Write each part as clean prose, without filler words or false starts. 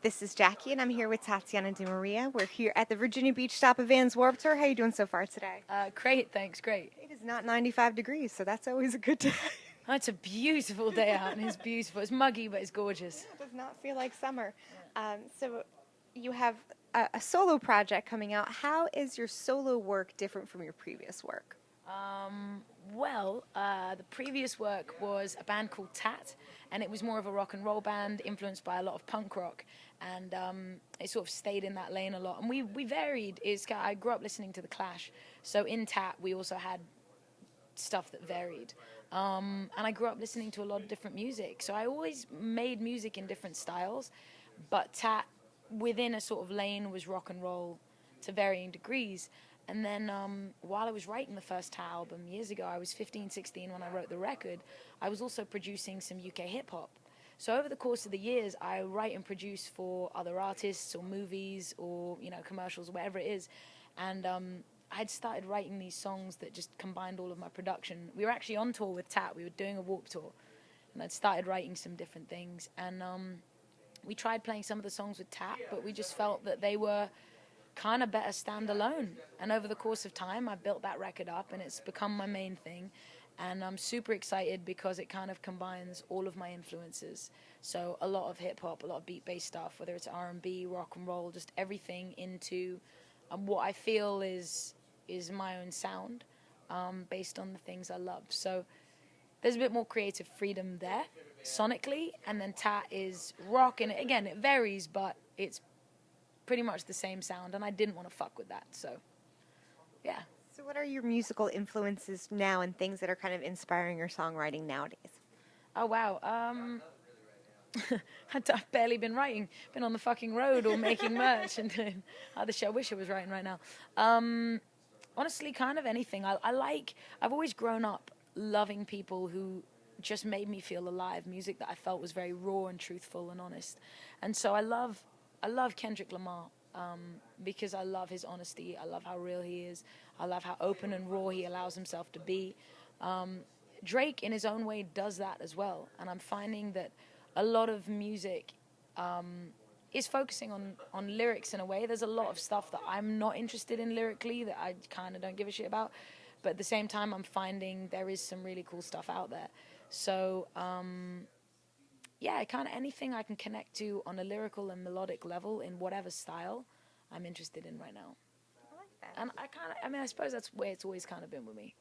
This is Jackie, and I'm here with Tatiana DeMaria. We're here at the Virginia Beach stop of Vans Warped Tour. How are you doing so far today? Great, thanks, great. It is not 95 degrees, so that's always a good day. Oh, it's a beautiful day out, and it's beautiful. It's muggy, but it's gorgeous. It does not feel like summer. So you have a solo project coming out. How is your solo work different from your previous work? The previous work was a band called Tat, and it was more of a rock and roll band influenced by a lot of punk rock, and it sort of stayed in that lane a lot. And we varied. I grew up listening to The Clash, so in Tat we also had stuff that varied. And I grew up listening to a lot of different music, so I always made music in different styles, but Tat within a sort of lane was rock and roll to varying degrees. And then while I was writing the first Tat album years ago, I was 15, 16 when I wrote the record, I was also producing some UK hip-hop. So over the course of the years, I write and produce for other artists or movies or, commercials, whatever it is. And I'd started writing these songs that just combined all of my production. We were actually on tour with Tat. We were doing a Warped Tour. And I'd started writing some different things. And we tried playing some of the songs with Tat, but we just felt that they were kind of better standalone. And over the course of time, I built that record up, and it's become my main thing. And I'm super excited because it kind of combines all of my influences. So a lot of hip-hop, a lot of beat-based stuff, whether it's R&B, rock and roll, just everything into what I feel is my own sound, based on the things I love. So there's a bit more creative freedom there, sonically, and then Tat is rock, and again, it varies, but it's pretty much the same sound, and I didn't want to fuck with that, so yeah. So what are your musical influences now and things that are kind of inspiring your songwriting nowadays? Oh, wow. I've barely been writing. Been on the fucking road or making merch and doing other shit. I wish I was writing right now. Honestly, kind of anything. I've always grown up loving people who just made me feel alive. Music that I felt was very raw and truthful and honest. And so I love Kendrick Lamar, because I love his honesty. I love how real he is. I love how open and raw he allows himself to be. Drake, in his own way, does that as well. And I'm finding that a lot of music is focusing on lyrics in a way. There's a lot of stuff that I'm not interested in lyrically that I kind of don't give a shit about. But at the same time, I'm finding there is some really cool stuff out there. So, yeah, kind of anything I can connect to on a lyrical and melodic level in whatever style I'm interested in right now. I like that. And I suppose that's where it's always kind of been with me.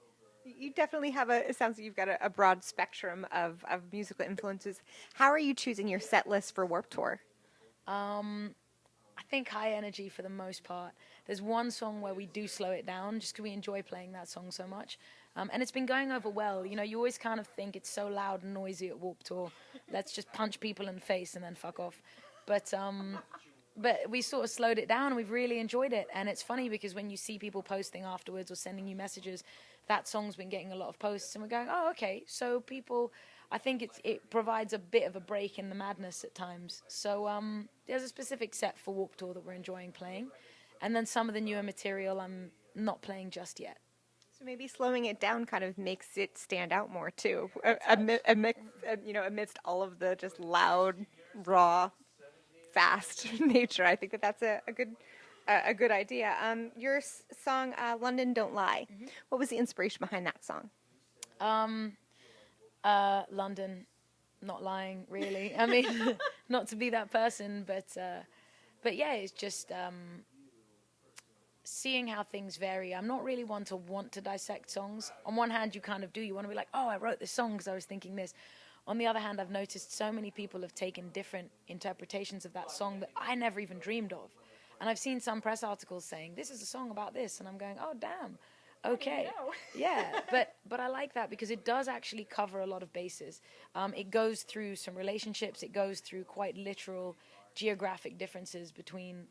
You definitely have it sounds like you've got a broad spectrum of musical influences. How are you choosing your set list for Warped Tour? I think high energy for the most part. There's one song where we do slow it down just because we enjoy playing that song so much. And it's been going over well. You always kind of think it's so loud and noisy at Warped Tour. Let's just punch people in the face and then fuck off. But we sort of slowed it down and we've really enjoyed it. And it's funny because when you see people posting afterwards or sending you messages, that song's been getting a lot of posts and we're going, oh, okay. So people, I think it provides a bit of a break in the madness at times. So there's a specific set for Warped Tour that we're enjoying playing. And then some of the newer material I'm not playing just yet. So maybe slowing it down kind of makes it stand out more too, amidst all of the just loud, raw, fast nature. I think that's a good idea. Your song "London Don't Lie." Mm-hmm. What was the inspiration behind that song? London, not lying, really. I mean, not to be that person, but yeah, it's just seeing how things vary. I'm not really one to want to dissect songs. On one hand, you kind of do. You want to be like, oh, I wrote this song because I was thinking this. On the other hand, I've noticed so many people have taken different interpretations of that song that I never even dreamed of. And I've seen some press articles saying, this is a song about this. And I'm going, oh, damn. Okay. Yeah, but I like that because it does actually cover a lot of bases. It goes through some relationships. It goes through quite literal geographic differences between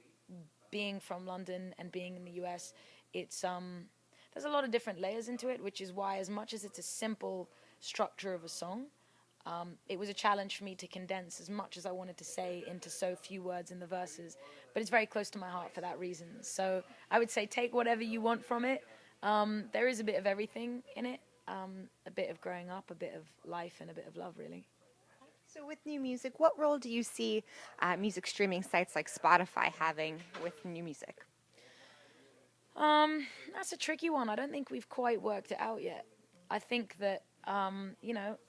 being from London and being in the US. It's there's a lot of different layers into it, which is why as much as it's a simple structure of a song, it was a challenge for me to condense as much as I wanted to say into so few words in the verses. But it's very close to my heart for that reason. So I would say take whatever you want from it. There is a bit of everything in it, a bit of growing up, a bit of life, and a bit of love, really. So with new music, what role do you see music streaming sites like Spotify having with new music? That's a tricky one. I don't think we've quite worked it out yet. I think that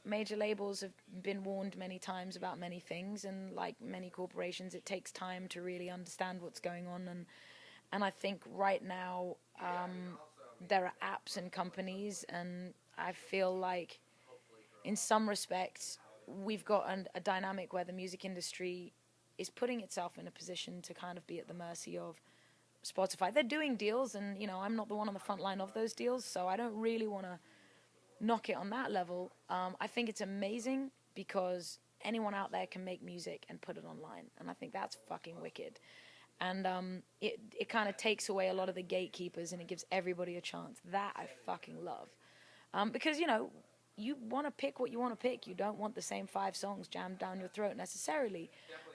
major labels have been warned many times about many things, and like many corporations, it takes time to really understand what's going on. And I think right now there are apps and companies, and I feel like in some respects we've got a dynamic where the music industry is putting itself in a position to kind of be at the mercy of Spotify. They're doing deals, and I'm not the one on the front line of those deals, so I don't really want to knock it on that level. I think it's amazing because anyone out there can make music and put it online, and I think that's fucking wicked. And it kind of takes away a lot of the gatekeepers, and it gives everybody a chance. That I fucking love. Because you want to pick what you want to pick. You don't want the same 5 songs jammed down your throat necessarily.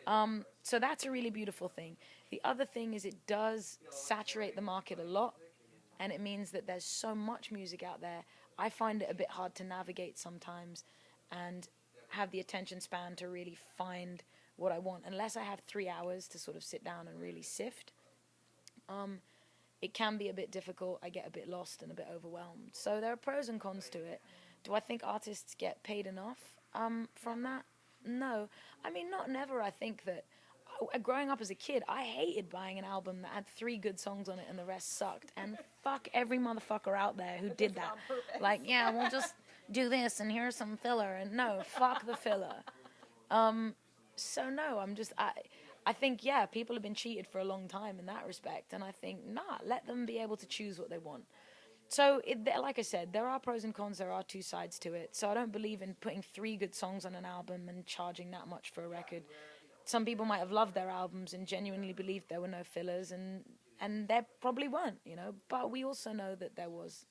So that's a really beautiful thing. The other thing is it does saturate the market a lot, and it means that there's so much music out there. I find it a bit hard to navigate sometimes and have the attention span to really find what I want. Unless I have 3 hours to sort of sit down and really sift, it can be a bit difficult. I get a bit lost and a bit overwhelmed. So there are pros and cons to it. Do I think artists get paid enough from that? No. I mean, not never. I think that growing up as a kid, I hated buying an album that had 3 good songs on it and the rest sucked. And fuck every motherfucker out there who did that. Like, yeah, we'll just do this and here's some filler. And no, fuck the filler. So no, I think, yeah, people have been cheated for a long time in that respect. And I think, let them be able to choose what they want. So, like I said, there are pros and cons. There are 2 sides to it. So I don't believe in putting 3 good songs on an album and charging that much for a record. Some people might have loved their albums and genuinely believed there were no fillers, and there probably weren't, But we also know that there was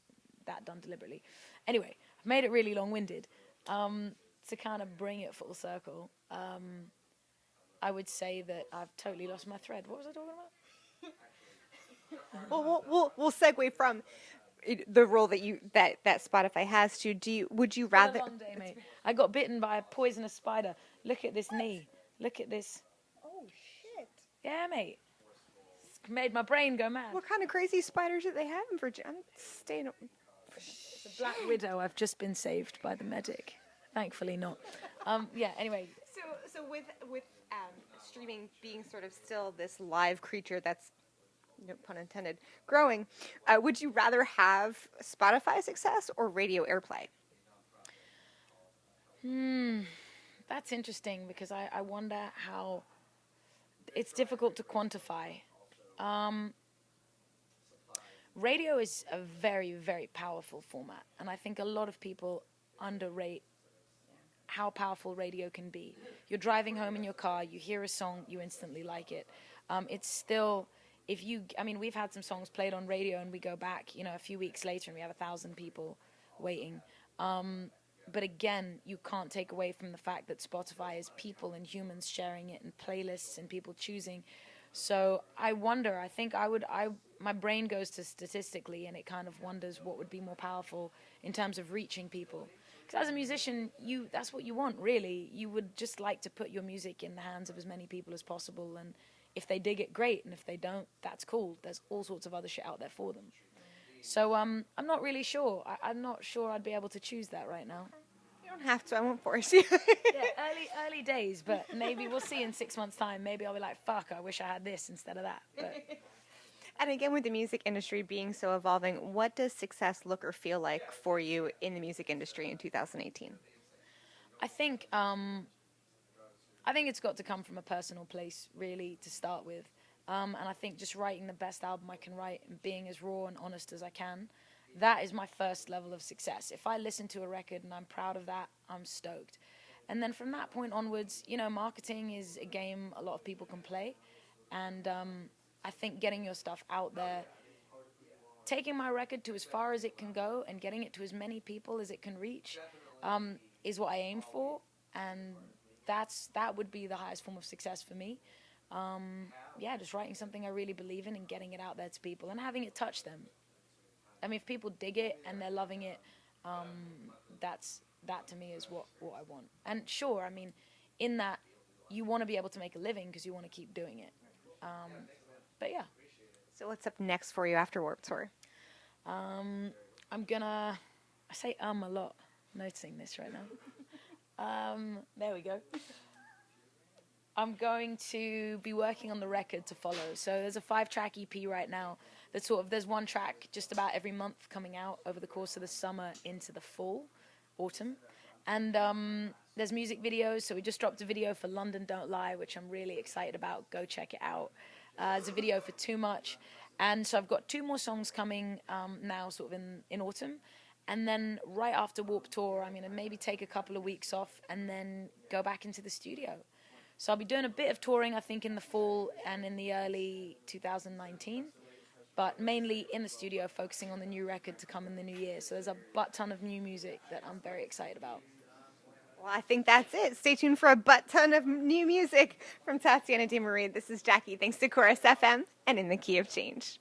that done deliberately. Anyway, I've made it really long-winded. To kind of bring it full circle, I would say that I've totally lost my thread. What was I talking about? Well, we'll segue from the role that Spotify has to. Would you rather? Have a long day, mate. I got bitten by a poisonous spider. Look at this knee. Look at this. Oh shit! Yeah, mate. It's made my brain go mad. What kind of crazy spiders do they have in Virginia? I'm staying. It's a black widow. I've just been saved by the medic. Thankfully not. Yeah. Anyway. So with streaming being sort of still this live creature that's, no pun intended, growing, would you rather have Spotify success or radio airplay? That's interesting because I wonder how it's difficult to quantify. Radio is a very, very powerful format, and I think a lot of people underrate how powerful radio can be. You're driving home in your car, you hear a song, you instantly like it. It's still, we've had some songs played on radio and we go back, a few weeks later and we have 1,000 people waiting. But again, you can't take away from the fact that Spotify is people and humans sharing it and playlists and people choosing. So I wonder, I think my brain goes to statistically and it kind of wonders what would be more powerful in terms of reaching people. Because as a musician, that's what you want, really. You would just like to put your music in the hands of as many people as possible. And if they dig it, great. And if they don't, that's cool. There's all sorts of other shit out there for them. So I'm not really sure. I'm not sure I'd be able to choose that right now. You don't have to. I won't force you. Yeah, early days, but maybe we'll see in 6 months' time. Maybe I'll be like, fuck, I wish I had this instead of that. But. And again, with the music industry being so evolving, what does success look or feel like for you in the music industry in 2018? I think it's got to come from a personal place, really, to start with. And I think just writing the best album I can write and being as raw and honest as I can, that is my first level of success. If I listen to a record and I'm proud of that, I'm stoked. And then from that point onwards, marketing is a game a lot of people can play. And I think getting your stuff out there, taking my record to as far as it can go and getting it to as many people as it can reach is what I aim for. And that would be the highest form of success for me. Just writing something I really believe in and getting it out there to people and having it touch them. I mean, if people dig it and they're loving it, that to me is what I want. And sure, I mean, in that, you want to be able to make a living because you want to keep doing it. But yeah. So what's up next for you after Warped Tour? I say a lot, noticing this right now. There we go. I'm going to be working on the record to follow. So there's a 5-track EP right now. There's one track just about every month coming out over the course of the summer into the fall, autumn. And there's music videos. So we just dropped a video for London Don't Lie, which I'm really excited about. Go check it out. There's a video for Too Much. And so I've got 2 more songs coming now sort of in autumn. And then right after Warped Tour, I'm going to maybe take a couple of weeks off and then go back into the studio. So I'll be doing a bit of touring, I think, in the fall and in the early 2019. But mainly in the studio, focusing on the new record to come in the new year. So there's a butt ton of new music that I'm very excited about. Well, I think that's it. Stay tuned for a butt ton of new music from Tatiana DeMaria. This is Jackie. Thanks to Chorus FM and In the Key of Change.